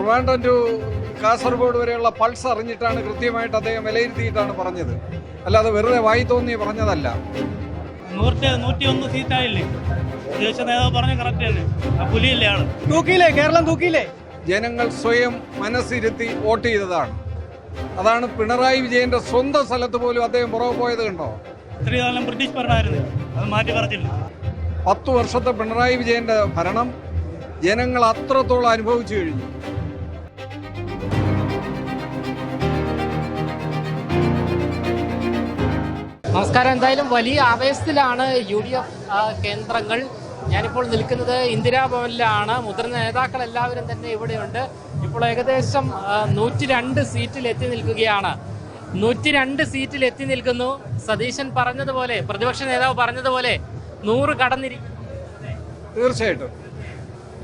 Trivandrum to Kasaragod വരെയുള്ള pulse അറിഞ്ഞിട്ടാണ് കൃത്യമായിട്ട് അദ്ദേഹം വിലയിരുത്തിയിട്ടാണ് പറഞ്ഞത്. അല്ലാതെ വെറുതെ വായി തോന്നി പറഞ്ഞതല്ല. 101 സീറ്റായില്ലേ? പ്രതിപക്ഷ നേതാവ് പറഞ്ഞ കറക്റ്റ് തന്നെ. പുലിയില്ലേ ആള്? തൂക്കിയില്ലേ? കേരളം തൂക്കിയില്ലേ? ജനങ്ങൾ സ്വയം മനസ്സിരുത്തി വോട്ട് ചെയ്തതാണ്. അതാണ് പിണറായി വിജയന്റെ സ്വന്തം സ്ഥലത്ത് പോലും അദ്ദേഹം പുറകെ പോയത് കണ്ടോ? ഇത്രയും കാലം ബ്രിട്ടീഷ് ഭരണമായിരുന്നു, അത് മാറ്റി പറഞ്ഞില്ല. 10 വർഷത്തെ പിണറായി വിജയന്റെ ഭരണം ജനങ്ങൾ അത്രത്തോളം അനുഭവിച്ചു കഴിഞ്ഞു. നമസ്കാരം. എന്തായാലും വലിയ ആവേശത്തിലാണ് UDF കേന്ദ്രങ്ങൾ. ഞാനിപ്പോൾ നിൽക്കുന്നത് ഇന്ദിരാഭവനിലാണ്. മുതിർന്ന നേതാക്കൾ എല്ലാവരും തന്നെ ഇവിടെയുണ്ട്. ഇപ്പോൾ ഏകദേശം 102 സീറ്റിൽ എത്തി നിൽക്കുകയാണ്. 102 സീറ്റിൽ എത്തി നിൽക്കുന്നു. സതീശൻ പറഞ്ഞതുപോലെ, പ്രതിപക്ഷ നേതാവ് പറഞ്ഞതുപോലെ 100 കടന്നിരിക്കുന്നു. തീർച്ചയായിട്ടും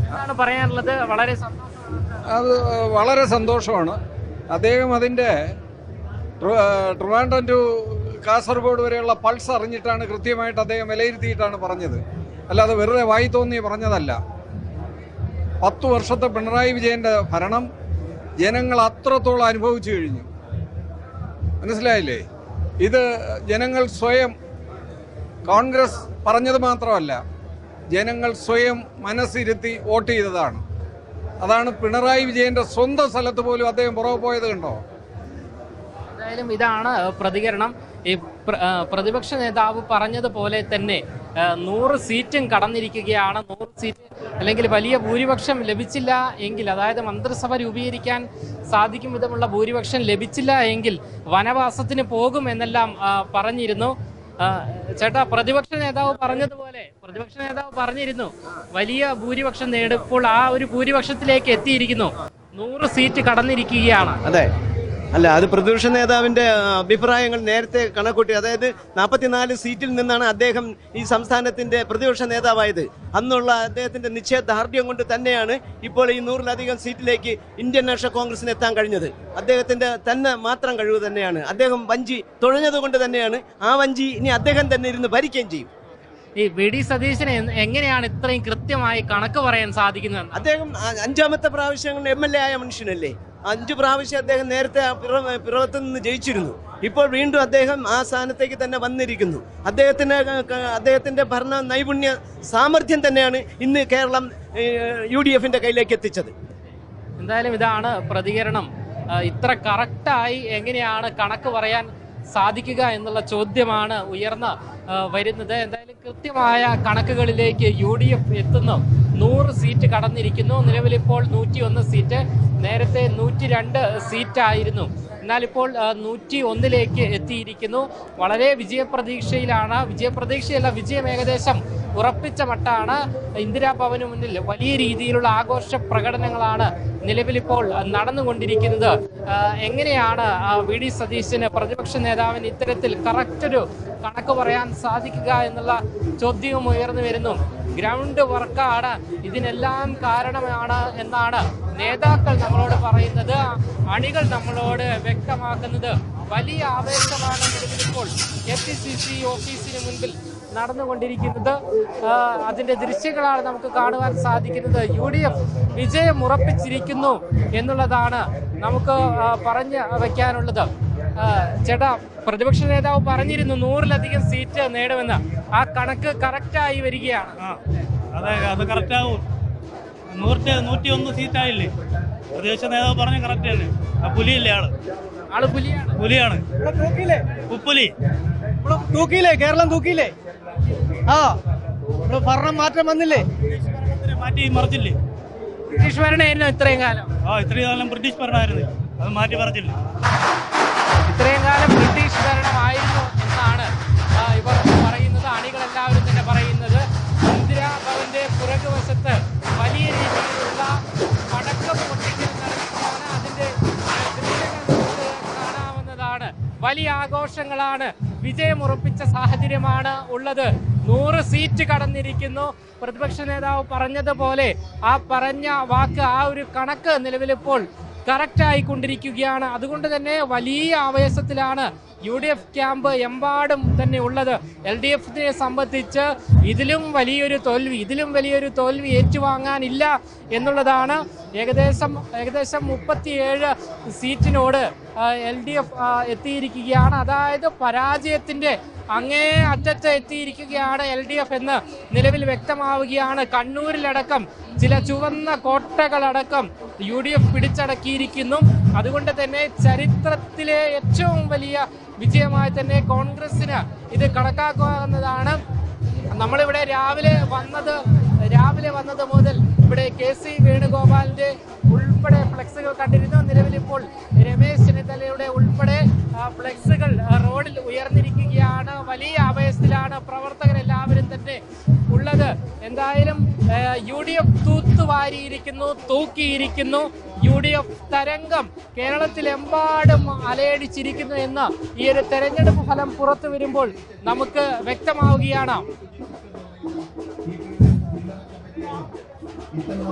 അതാണ് പറയാനുള്ളത്. അത് വളരെ സന്തോഷമാണ്. അദ്ദേഹം അതിൻ്റെ ട്രിവാൻഡ്രം ടു കാസർഗോഡ് വരെയുള്ള പൾസ് അറിഞ്ഞിട്ടാണ് കൃത്യമായിട്ട് അദ്ദേഹം വിലയിരുത്തിയിട്ടാണ് പറഞ്ഞത്. അല്ലാതെ വെറുതെ വായി തോന്നി പറഞ്ഞതല്ല. 10 വർഷത്തെ പിണറായി വിജയന്റെ ഭരണം ജനങ്ങൾ അത്രത്തോളം അനുഭവിച്ചു കഴിഞ്ഞു. മനസ്സിലായില്ലേ? ഇത് ജനങ്ങൾ സ്വയം, കോൺഗ്രസ് പറഞ്ഞത് മാത്രമല്ല, ജനങ്ങൾ സ്വയം മനസ്സിരുത്തി വോട്ട് ചെയ്തതാണ്. അതാണ് പിണറായി വിജയന്റെ സ്വന്തം സ്ഥലത്ത് പോലും അദ്ദേഹം പുറകെ പോയത് കണ്ടോ? എന്തായാലും ഇതാണ് പ്രതികരണം. ഈ പ്രതിപക്ഷ നേതാവ് പറഞ്ഞതുപോലെ തന്നെ 100 സീറ്റും കടന്നിരിക്കുകയാണ്. 100 സീറ്റ് അല്ലെങ്കിൽ വലിയ ഭൂരിപക്ഷം ലഭിച്ചില്ല എങ്കിൽ, അതായത് മന്ത്രിസഭ രൂപീകരിക്കാൻ സാധിക്കും വിധമുള്ള ഭൂരിപക്ഷം ലഭിച്ചില്ല എങ്കിൽ വനവാസത്തിന് പോകും എന്നെല്ലാം പറഞ്ഞിരുന്നു. ചേട്ടാ, പ്രതിപക്ഷ നേതാവ് പറഞ്ഞിരുന്നു വലിയ ഭൂരിപക്ഷം നേടുമ്പോൾ ആ ഒരു ഭൂരിപക്ഷത്തിലേക്ക് എത്തിയിരിക്കുന്നു. 100 സീറ്റ് കടന്നിരിക്കുകയാണ്. അതെ, അല്ല, അത് പ്രതിപക്ഷ നേതാവിന്റെ അഭിപ്രായങ്ങൾ നേരത്തെ കണക്കൂട്ടി. അതായത് 44 സീറ്റിൽ നിന്നാണ് അദ്ദേഹം ഈ സംസ്ഥാനത്തിന്റെ പ്രതിപക്ഷ നേതാവായത്. അന്നുള്ള അദ്ദേഹത്തിന്റെ നിശ്ചയദാർഢ്യം കൊണ്ട് തന്നെയാണ് ഇപ്പോൾ ഈ 100-ലധികം സീറ്റിലേക്ക് ഇന്ത്യൻ നാഷണൽ കോൺഗ്രസിന് എത്താൻ കഴിഞ്ഞത്. അദ്ദേഹത്തിന്റെ തന്നെ മാത്രം കഴിവ് തന്നെയാണ്. അദ്ദേഹം വഞ്ചി തുഴഞ്ഞത് കൊണ്ട് തന്നെയാണ്. ആ വഞ്ചി ഇനി അദ്ദേഹം തന്നെ ഇരുന്ന് ഭരിക്കുകയും ചെയ്യും. ഈ VD സതീശന് എങ്ങനെയാണ് ഇത്രയും കൃത്യമായി കണക്ക് പറയാൻ സാധിക്കുന്നത്? അദ്ദേഹം 5ാമത്തെ പ്രാവശ്യം MLA ആയ മനുഷ്യനല്ലേ. 5 പ്രാവശ്യം അദ്ദേഹം നേരത്തെ പിറവത്ത് നിന്ന് ജയിച്ചിരുന്നു. ഇപ്പോൾ വീണ്ടും അദ്ദേഹം ആ സ്ഥാനത്തേക്ക് തന്നെ വന്നിരിക്കുന്നു. അദ്ദേഹത്തിന്റെ ഭരണ നൈപുണ്യ സാമർഥ്യം തന്നെയാണ് ഇന്ന് കേരളം UDFന്റെ കയ്യിലേക്ക് എത്തിച്ചത്. എന്തായാലും ഇതാണ് പ്രതികരണം. ഇത്ര കറക്റ്റായി എങ്ങനെയാണ് കണക്ക് പറയാൻ സാധിക്കുക എന്നുള്ള ചോദ്യമാണ് ഉയർന്ന് വരുന്നത്. എന്തായാലും കൃത്യമായ കണക്കുകളിലേക്ക് UDF എത്തുന്നു. 100 സീറ്റ് കടന്നിരിക്കുന്നു. നിലവിലിപ്പോൾ 101 സീറ്റ്, നേരത്തെ 102 സീറ്റായിരുന്നു. എന്നാൽ ഇപ്പോൾ 101ലേക്ക് എത്തിയിരിക്കുന്നു. വളരെ വിജയം ഏകദേശം ഉറപ്പിച്ച മട്ടാണ്. ഇന്ദിരാഭവന് മുന്നിൽ വലിയ രീതിയിലുള്ള ആഘോഷ പ്രകടനങ്ങളാണ് നിലവിലിപ്പോൾ നടന്നുകൊണ്ടിരിക്കുന്നത്. എങ്ങനെയാണ് VD സതീശന്, പ്രതിപക്ഷ നേതാവിന് ഇത്തരത്തിൽ കറക്റ്റൊരു കണക്ക് പറയാൻ സാധിക്കുക എന്നുള്ള ചോദ്യവും ഉയർന്നു വരുന്നു. ഗ്രൗണ്ട് വർക്കാണ് ഇതിനെല്ലാം കാരണമാണ് എന്നാണ് നേതാക്കൾ നമ്മളോട് പറയുന്നത്, അണികൾ നമ്മളോട് വ്യക്തമാക്കുന്നത്. വലിയ ആവേശമാണ് നിലവിലിപ്പോൾ FCC ഓഫീസിന് മുൻപിൽ നടന്നുകൊണ്ടിരിക്കുന്നത്. അതിന്റെ ദൃശ്യങ്ങളാണ് നമുക്ക് കാണുവാൻ സാധിക്കുന്നത്. UDF വിജയം ഉറപ്പിച്ചിരിക്കുന്നു എന്നുള്ളതാണ് നമുക്ക് പറഞ്ഞു വെക്കാനുള്ളത്. ചേട്ടാ, പ്രതിപക്ഷ നേതാവ് പറഞ്ഞിരുന്നു 100-ലധികം സീറ്റ് നേടുമെന്ന്. ആ കണക്ക് കറക്റ്റായി വരികയാണ്. അതെ, അത് കറക്റ്റാവും. 101 സീറ്റായില്ലേ? പ്രതിപക്ഷ നേതാവ് പറഞ്ഞ കറക്റ്റ് തന്നെ. പുലിയില്ലേ ആള്? പുലിയാണ്. ഉപ്പുലി തൂക്കിയില്ലേ? കേരളം തൂക്കിയില്ലേ? ഭരണം മാറ്റം വന്നില്ലേ? മാറ്റി മറിച്ചില്ലേ? ബ്രിട്ടീഷ് ഭരണമായിരുന്നു ഇത്രയും കാലം. ഇത്രയും കാലം ബ്രിട്ടീഷ് ഭരണമായിരുന്നു, അത് മാറ്റി മറിച്ചില്ല. ഇത്രയും കാലം ബ്രിട്ടീഷ് ഭരണമായിരുന്നു എന്നാണ് ഇവർ പറയുന്നത്, അണികളെല്ലാവരും തന്നെ പറയുന്നത്. ഇന്ദിരാഭവന്റെ പുറകുവശത്ത് വലിയ രീതിയിലുള്ള പടക്കം പൊട്ടിക്കൽ നടക്കുകയാണ്. അതിന്റെ ദൃശ്യങ്ങൾ കാണാവുന്നതാണ്. വലിയ ആഘോഷങ്ങളാണ്. വിജയമുറപ്പിച്ച സാഹചര്യമാണ് ഉള്ളത്. 100 സീറ്റ് കടന്നിരിക്കുന്നു. പ്രതിപക്ഷ നേതാവ് പറഞ്ഞതുപോലെ ആ പറഞ്ഞ വാക്ക്, ആ ഒരു കണക്ക് നിലവിലിപ്പോൾ കറക്റ്റായിക്കൊണ്ടിരിക്കുകയാണ്. അതുകൊണ്ട് തന്നെ വലിയ ആവേശത്തിലാണ് UDF ക്യാമ്പ് എമ്പാടും തന്നെ ഉള്ളത്. LDFനെ സംബന്ധിച്ച് ഇതിലും വലിയൊരു തോൽവി ഏറ്റുവാങ്ങാനില്ല എന്നുള്ളതാണ്. ഏകദേശം 37 സീറ്റിനോട് LDF എത്തിയിരിക്കുകയാണ്. അതായത് പരാജയത്തിന്റെ അങ്ങേ അറ്റത്ത് എത്തിയിരിക്കുകയാണ് LDF എന്ന് നിലവിൽ വ്യക്തമാവുകയാണ്. കണ്ണൂരിലടക്കം ചില ചുവന്ന കോട്ടകളടക്കം UDF പിടിച്ചടക്കിയിരിക്കുന്നു. അതുകൊണ്ട് തന്നെ ചരിത്രത്തിലെ ഏറ്റവും വലിയ വിജയമായി തന്നെ കോൺഗ്രസിന് ഇത് കണക്കാക്കാവുന്നതാണ്. നമ്മളിവിടെ രാവിലെ വന്നത് മുതൽ ഇവിടെ KC വേണുഗോപാലിന്റെ ഉൾപ്പെടെ ഫ്ലെക്സുകൾ കണ്ടിരുന്നു. നിലവിൽ ഇപ്പോൾ രമേശ് ചെന്നിത്തലയുടെ ഉൾപ്പെടെ ഫ്ലെക്സുകൾ റോഡിൽ ഉയർന്നിരിക്കുകയാണ്. വലിയ ആവേശത്തിലാണ് പ്രവർത്തകരെല്ലാവരും തന്നെ ഉള്ളത്. എന്തായാലും UDF തൂക്കിയിരിക്കുന്നു. UDF തരംഗം കേരളത്തിലെമ്പാടും അലയടിച്ചിരിക്കുന്നു എന്ന് ഈ ഒരു തെരഞ്ഞെടുപ്പ് ഫലം പുറത്തു വരുമ്പോൾ നമുക്ക് വ്യക്തമാവുകയാണ്. ഇത്തരം